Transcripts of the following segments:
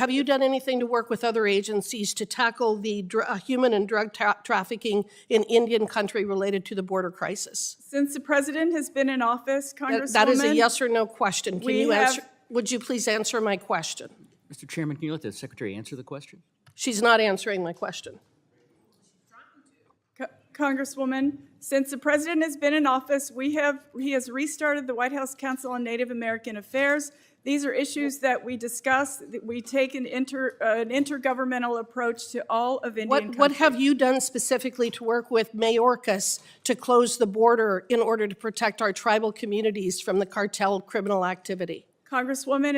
Have you done anything to work with other agencies to tackle the human and drug trafficking in Indian country related to the border crisis? Since the president has been in office, Congresswoman... That is a yes or no question. Can you answer? Would you please answer my question? Mr. Chairman, can you let the secretary answer the question? She's not answering my question. Congresswoman, since the president has been in office, he has restarted the White House Council on Native American Affairs. These are issues that we discuss. We take an intergovernmental approach to all of Indian country. What have you done specifically to work with Mayorkas to close the border in order to protect our tribal communities from the cartel criminal activity? Congresswoman,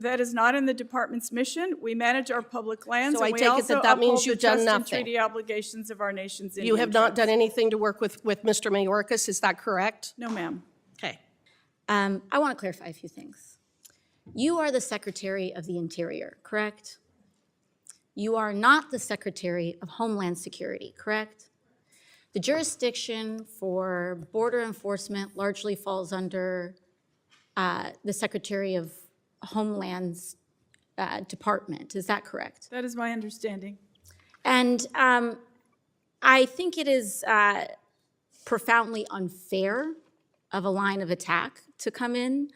that is not in the department's mission. We manage our public lands, so and I take it that means you've done nothing. Treaty obligations of our nation's Indian You have not tribes. done anything to work with Mr. Mayorkas, is that correct? No, ma'am. Okay. I want to clarify a few things. You are the Secretary of the Interior, correct? You are not the Secretary of Homeland Security, correct? The jurisdiction for border enforcement largely falls under the Secretary of Homeland's department. Is that correct? That is my understanding. And I think it is profoundly unfair of a line of attack to come in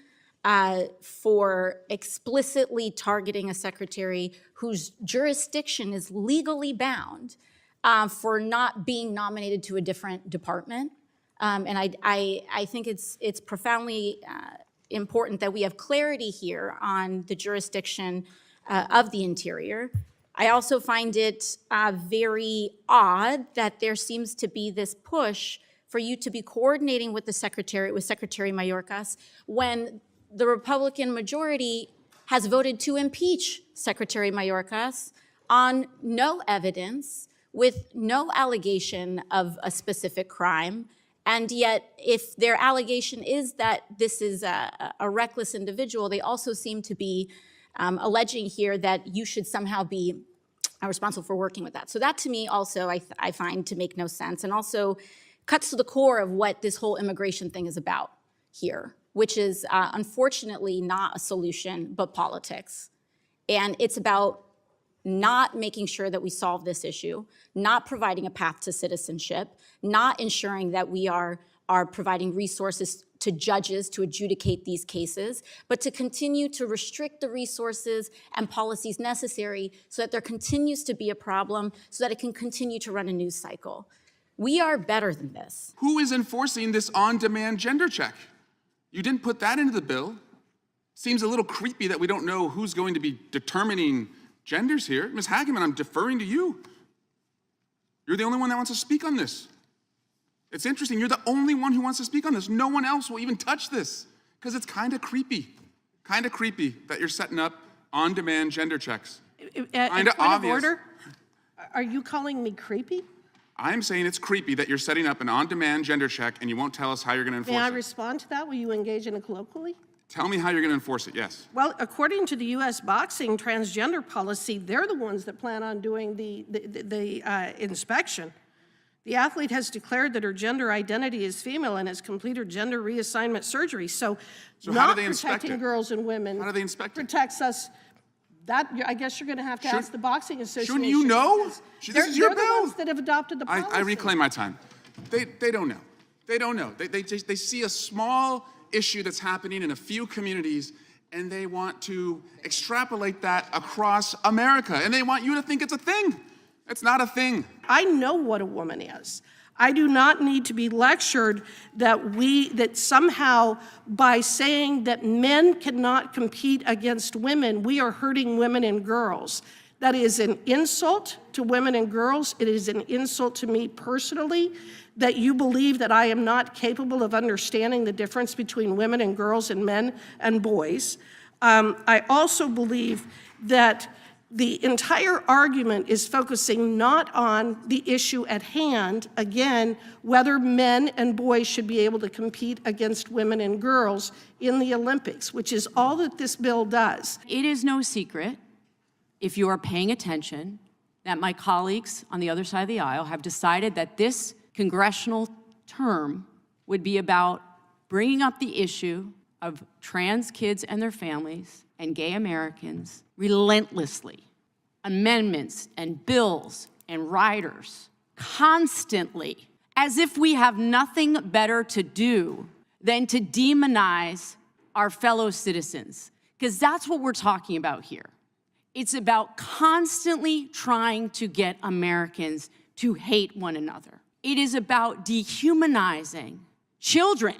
for explicitly targeting a secretary whose jurisdiction is legally bound for not being nominated to a different department. And I think it's profoundly important that we have clarity here on the jurisdiction of the Interior. I also find it very odd that there seems to be this push for you to be coordinating with Secretary Mayorkas when the Republican majority has voted to impeach Secretary Mayorkas on no evidence, with no allegation of a specific crime. And yet, if their allegation is that this is a reckless individual, they also seem to be alleging here that you should somehow be responsible for working with that. So that, to me, also, I find to make no sense, and also cuts to the core of what this whole immigration thing is about here, which is, unfortunately, not a solution, but politics. And it's about not making sure that we solve this issue, not providing a path to citizenship, not ensuring that we are providing resources to judges to adjudicate these cases, but to continue to restrict the resources and policies necessary so that there continues to be a problem, so that it can continue to run a news cycle. We are better than this. Who is enforcing this on-demand gender check? You didn't put that into the bill. Seems a little creepy that we don't know who's going to be determining genders here. Ms. Hageman, I'm deferring to you. You're the only one that wants to speak on this. It's interesting, you're the only one who wants to speak on this. No one else will even touch this, because it's kind of creepy that you're setting up on-demand gender checks. Kind of obvious. Order? Are you calling me creepy? I'm saying it's creepy that you're setting up an on-demand gender check and you won't tell us how you're going to enforce it. May I respond to that? Will you engage in it colloquially? Tell me how you're going to enforce it, yes. Well, according to the U.S. boxing transgender policy, they're the ones that plan on doing the inspection. The athlete has declared that her gender identity is female and has completed gender reassignment surgery. So not protecting girls and women how do they inspect protects us. That, I guess you're going to have to ask the Boxing Association. Shouldn't you know? This is your bill. They're the ones that have adopted the policy. I reclaim my time. They don't know. They don't know. They see a small issue that's happening in a few communities, and they want to extrapolate that across America, and they want you to think it's a thing. It's not a thing. I know what a woman is. I do not need to be lectured that somehow by saying that men cannot compete against women, we are hurting women and girls. That is an insult to women and girls. It is an insult to me personally that you believe that I am not capable of understanding the difference between women and girls and men and boys. I also believe that the entire argument is focusing not on the issue at hand, again, whether men and boys should be able to compete against women and girls in the Olympics, which is all that this bill does. It is no secret, if you are paying attention, that my colleagues on the other side of the aisle have decided that this congressional term would be about bringing up the issue of trans kids and their families and gay Americans relentlessly. Amendments and bills and riders constantly, as if we have nothing better to do than to demonize our fellow citizens, because that's what we're talking about here. It's about constantly trying to get Americans to hate one another. It is about dehumanizing children.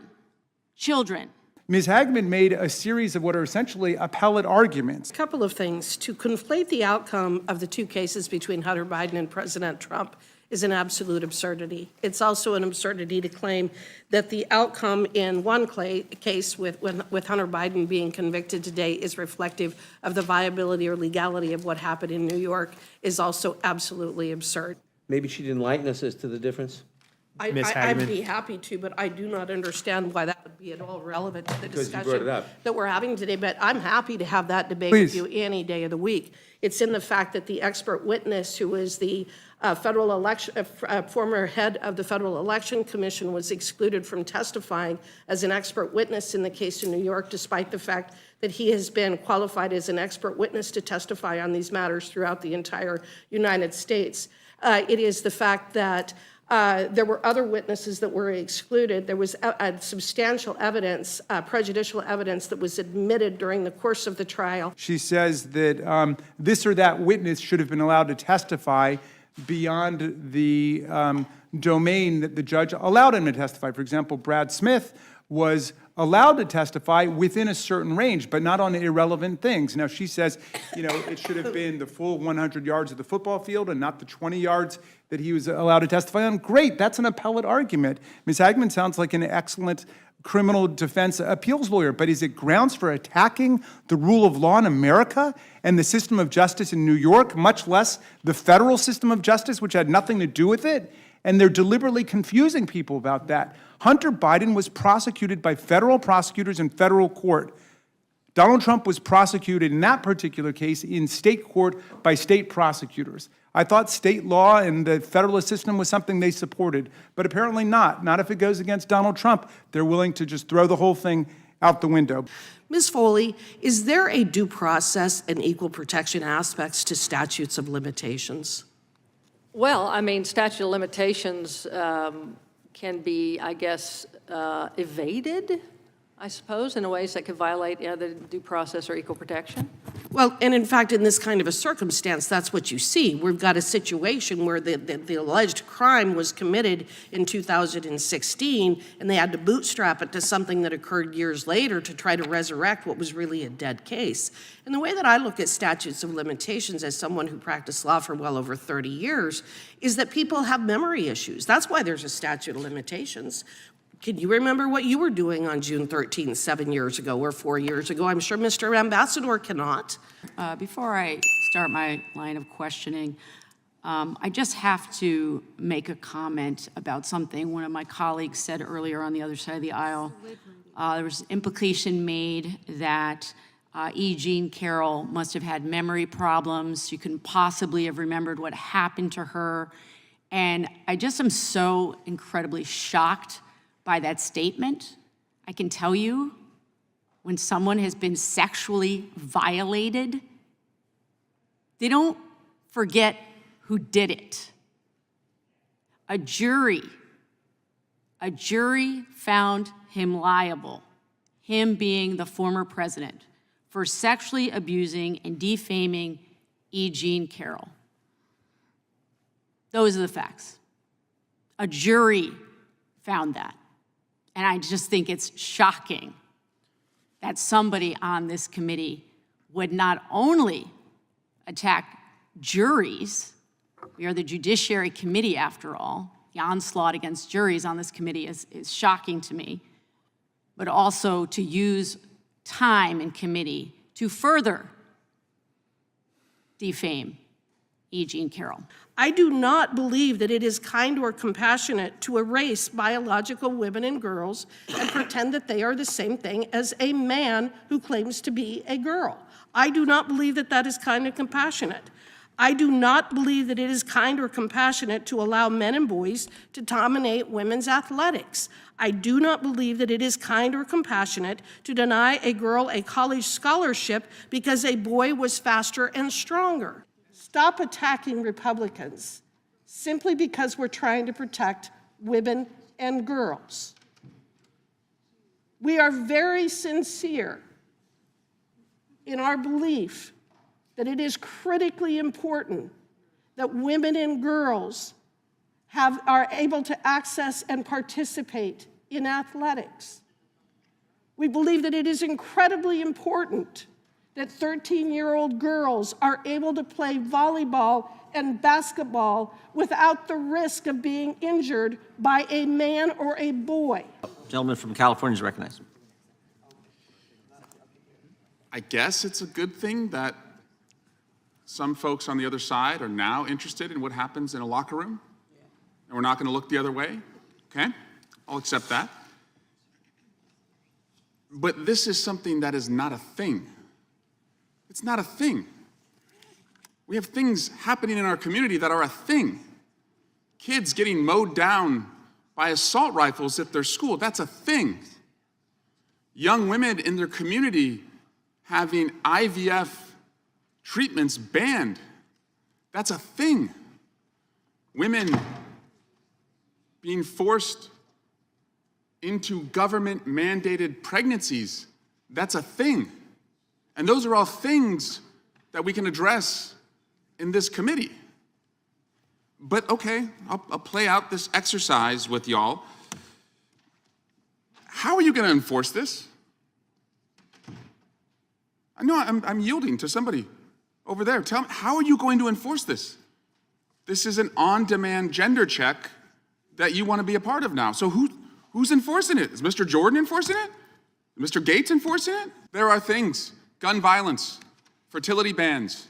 Ms. Hageman made a series of what are essentially appellate arguments. A couple of things. To conflate the outcome of the two cases between Hunter Biden and President Trump is an absolute absurdity. It's also an absurdity to claim that the outcome in one case with Hunter Biden being convicted today is reflective of the viability or legality of what happened in New York is also absolutely absurd. Maybe she'd enlighten us as to the difference? I'd be happy to, but I do not understand why that would be at all relevant to the Because you brought discussion it up. that we're having today. But I'm happy to have that debate Please. with you any day of the week. It's in the fact that the expert witness, who is the federal election, former head of the Federal Election Commission, was excluded from testifying as an expert witness in the case in New York, despite the fact that he has been qualified as an expert witness to testify on these matters throughout the entire United States. It is the fact that there were other witnesses that were excluded. There was substantial evidence, prejudicial evidence, that was admitted during the course of the trial. She says that this or that witness should have been allowed to testify beyond the domain that the judge allowed him to testify. For example, Brad Smith was allowed to testify within a certain range, but not on irrelevant things. Now, she says, it should have been the full 100 yards of the football field and not the 20 yards that he was allowed to testify on. Great, that's an appellate argument. Ms. Hageman sounds like an excellent criminal defense appeals lawyer, but is it grounds for attacking the rule of law in America and the system of justice in New York, much less the federal system of justice, which had nothing to do with it? And they're deliberately confusing people about that. Hunter Biden was prosecuted by federal prosecutors in federal court. Donald Trump was prosecuted in that particular case in state court by state prosecutors. I thought state law and the federalist system was something they supported, but apparently not. Not if it goes against Donald Trump. They're willing to just throw the whole thing out the window. Ms. Foley, is there a due process and equal protection aspects to statutes of limitations? Well, I mean, statute of limitations can be, I guess, evaded, I suppose, in ways that could violate either due process or equal protection. Well, and in fact, in this kind of a circumstance, that's what you see. We've got a situation where the alleged crime was committed in 2016, and they had to bootstrap it to something that occurred years later to try to resurrect what was really a dead case. And the way that I look at statutes of limitations as someone who practiced law for well over 30 years is that people have memory issues. That's why there's a statute of limitations. Can you remember what you were doing on June 13th, 7 years ago or 4 years ago? I'm sure Mr. Ambassador cannot. Before I start my line of questioning, I just have to make a comment about something one of my colleagues said earlier on the other side of the aisle. There was implication made that E. Jean Carroll must have had memory problems. She couldn't possibly have remembered what happened to her. And I just am so incredibly shocked by that statement. I can tell you, when someone has been sexually violated, they don't forget who did it. A jury found him liable, him being the former president, for sexually abusing and defaming E. Jean Carroll. Those are the facts. A jury found that. And I just think it's shocking that somebody on this committee would not only attack juries, we are the Judiciary Committee after all, the onslaught against juries on this committee is shocking to me, but also to use time in committee to further defame E. Jean Carroll. I do not believe that it is kind or compassionate to erase biological women and girls and pretend that they are the same thing as a man who claims to be a girl. I do not believe that that is kind and compassionate. I do not believe that it is kind or compassionate to allow men and boys to dominate women's athletics. I do not believe that it is kind or compassionate to deny a girl a college scholarship because a boy was faster and stronger. Stop attacking Republicans simply because we're trying to protect women and girls. We are very sincere in our belief that it is critically important that women and girls are able to access and participate in athletics. We believe that it is incredibly important that 13-year-old girls are able to play volleyball and basketball without the risk of being injured by a man or a boy. Gentleman from California is recognized. I guess it's a good thing that some folks on the other side are now interested in what happens in a locker room, and we're not going to look the other way. Okay? I'll accept that. But this is something that is not a thing. It's not a thing. We have things happening in our community that are a thing. Kids getting mowed down by assault rifles at their school, that's a thing. Young women in their community having IVF treatments banned, that's a thing. Women being forced into government-mandated pregnancies, that's a thing. And those are all things that we can address in this committee. But okay, I'll play out this exercise with y'all. How are you going to enforce this? I know I'm yielding to somebody over there. Tell me, how are you going to enforce this? This is an on-demand gender check that you want to be a part of now. So who's enforcing it? Is Mr. Jordan enforcing it? Is Mr. Gates enforcing it? There are things, gun violence, fertility bans,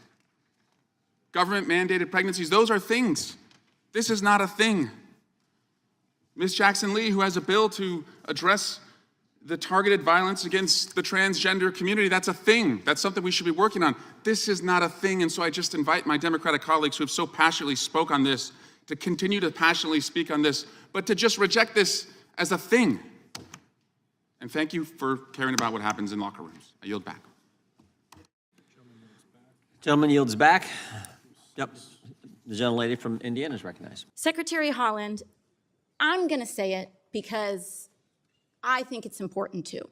government-mandated pregnancies, those are things. This is not a thing. Ms. Jackson-Lee, who has a bill to address the targeted violence against the transgender community, that's a thing. That's something we should be working on. This is not a thing, and so I just invite my Democratic colleagues who have so passionately spoke on this to continue to passionately speak on this, but to just reject this as a thing. And thank you for caring about what happens in locker rooms. I yield back. Gentleman yields back. Yep. The gentlelady from Indiana is recognized. Secretary Haaland, I'm going to say it because I think it's important too.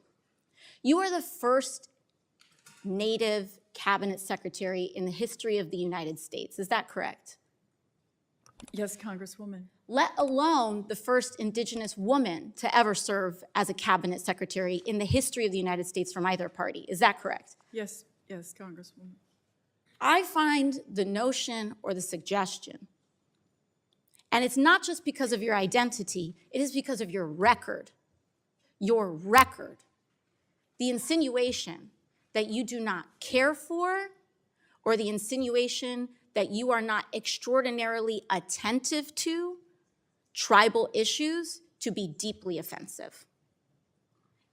You are the first Native cabinet secretary in the history of the United States. Is that correct? Yes, Congresswoman. Let alone the first Indigenous woman to ever serve as a cabinet secretary in the history of the United States from either party. Is that correct? Yes, Congresswoman. I find the notion or the suggestion, and it's not just because of your identity, it is because of your record, the insinuation that you do not care for, or the insinuation that you are not extraordinarily attentive to tribal issues to be deeply offensive.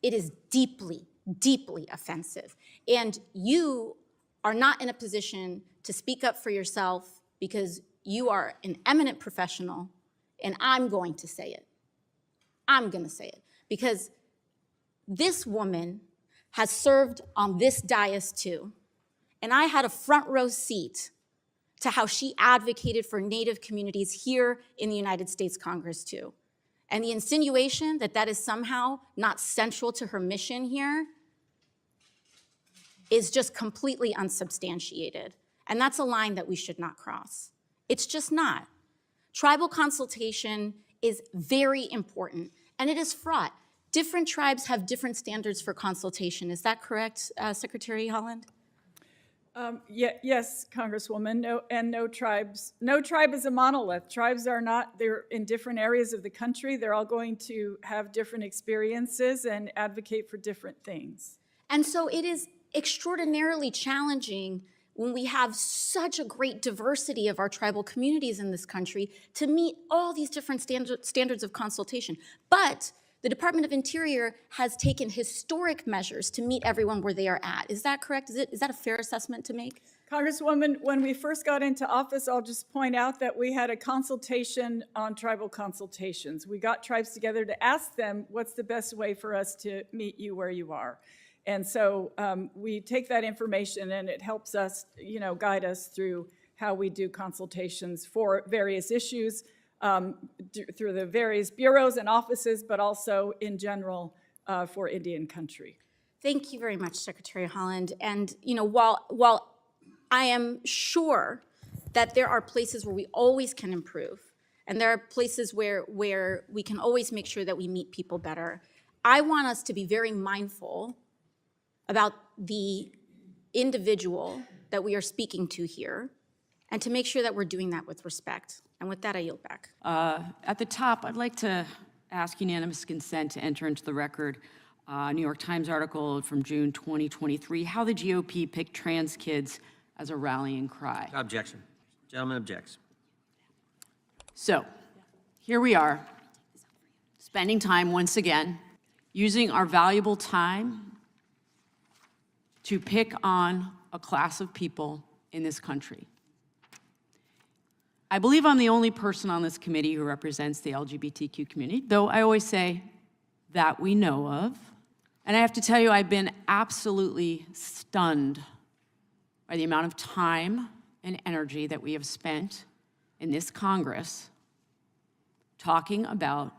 It is deeply, deeply offensive. And you are not in a position to speak up for yourself because you are an eminent professional, and I'm going to say it. I'm going to say it because this woman has served on this dais too, and I had a front row seat to how she advocated for Native communities here in the United States Congress too. And the insinuation that that is somehow not central to her mission here is just completely unsubstantiated. And that's a line that we should not cross. It's just not. Tribal consultation is very important, and it is fraught. Different tribes have different standards for consultation. Is that correct, Secretary Haaland? Yes, Congresswoman. No tribe is a monolith. Tribes are not. They're in different areas of the country. They're all going to have different experiences and advocate for different things. And so it is extraordinarily challenging when we have such a great diversity of our tribal communities in this country to meet all these different standards of consultation. But the Department of Interior has taken historic measures to meet everyone where they are at. Is that correct? Is that a fair assessment to make? Congresswoman, when we first got into office, I'll just point out that we had a consultation on tribal consultations. We got tribes together to ask them, what's the best way for us to meet you where you are? And so we take that information and it helps us, guide us through how we do consultations for various issues through the various bureaus and offices, but also in general for Indian country. Thank you very much, Secretary Holland. And while I am sure that there are places where we always can improve, and there are places where we can always make sure that we meet people better, I want us to be very mindful about the individual that we are speaking to here, and to make sure that we're doing that with respect. And with that, I yield back. At the top, I'd like to ask unanimous consent to enter into the record New York Times article from June 2023, how the GOP picked trans kids as a rallying cry. Objection. Gentleman objects. So here we are, spending time once again, using our valuable time to pick on a class of people in this country. I believe I'm the only person on this committee who represents the LGBTQ community, though I always say that we know of. And I have to tell you, I've been absolutely stunned by the amount of time and energy that we have spent in this Congress talking about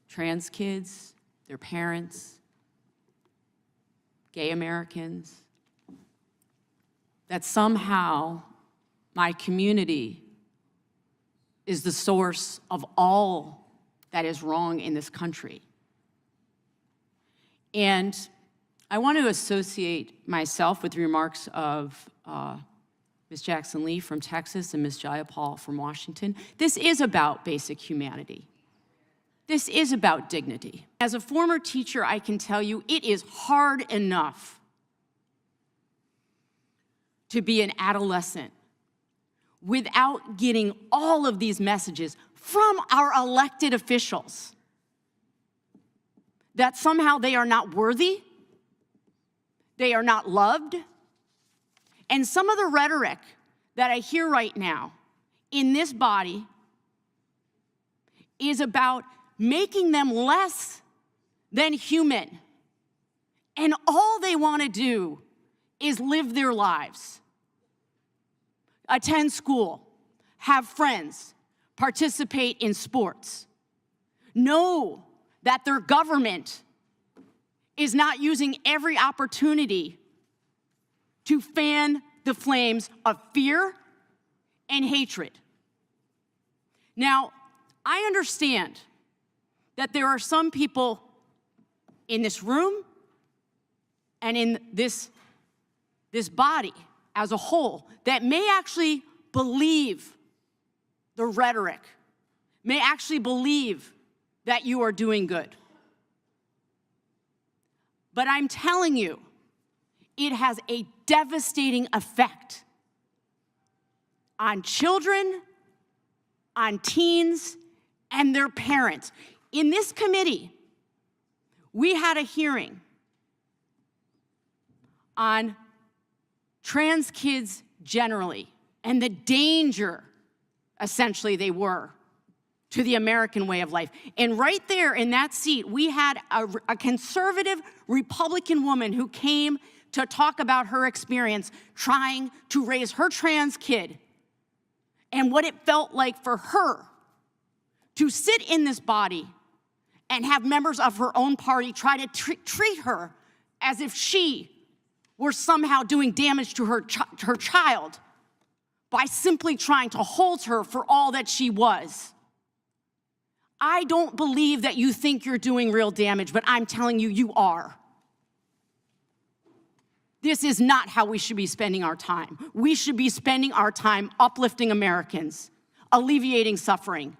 trans kids, their parents, gay Americans, that somehow my community is the source of all that is wrong in this country. And I want to associate myself with the remarks of Ms. Jackson Lee from Texas and Ms. Jayapal from Washington. This is about basic humanity. This is about dignity. As a former teacher, I can tell you it is hard enough to be an adolescent without getting all of these messages from our elected officials that somehow they are not worthy, they are not loved. And some of the rhetoric that I hear right now in this body is about making them less than human. And all they want to do is live their lives. Attend school, have friends, participate in sports. Know that their government is not using every opportunity to fan the flames of fear and hatred. Now, I understand that there are some people in this room and in this body as a whole that may actually believe the rhetoric, may actually believe that you are doing good. But I'm telling you, it has a devastating effect on children, on teens, and their parents. In this committee, we had a hearing on trans kids generally and the danger, essentially, they were to the American way of life. And right there in that seat, we had a conservative Republican woman who came to talk about her experience trying to raise her trans kid and what it felt like for her to sit in this body and have members of her own party try to treat her as if she were somehow doing damage to her child by simply trying to hold her for all that she was. I don't believe that you think you're doing real damage, but I'm telling you, you are. This is not how we should be spending our time. We should be spending our time uplifting Americans, alleviating suffering,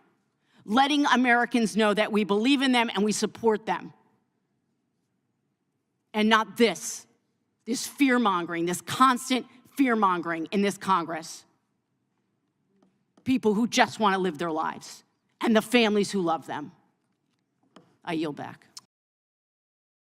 letting Americans know that we believe in them and we support them. And not this fear-mongering, this constant fear-mongering in this Congress. People who just want to live their lives and the families who love them. I yield back.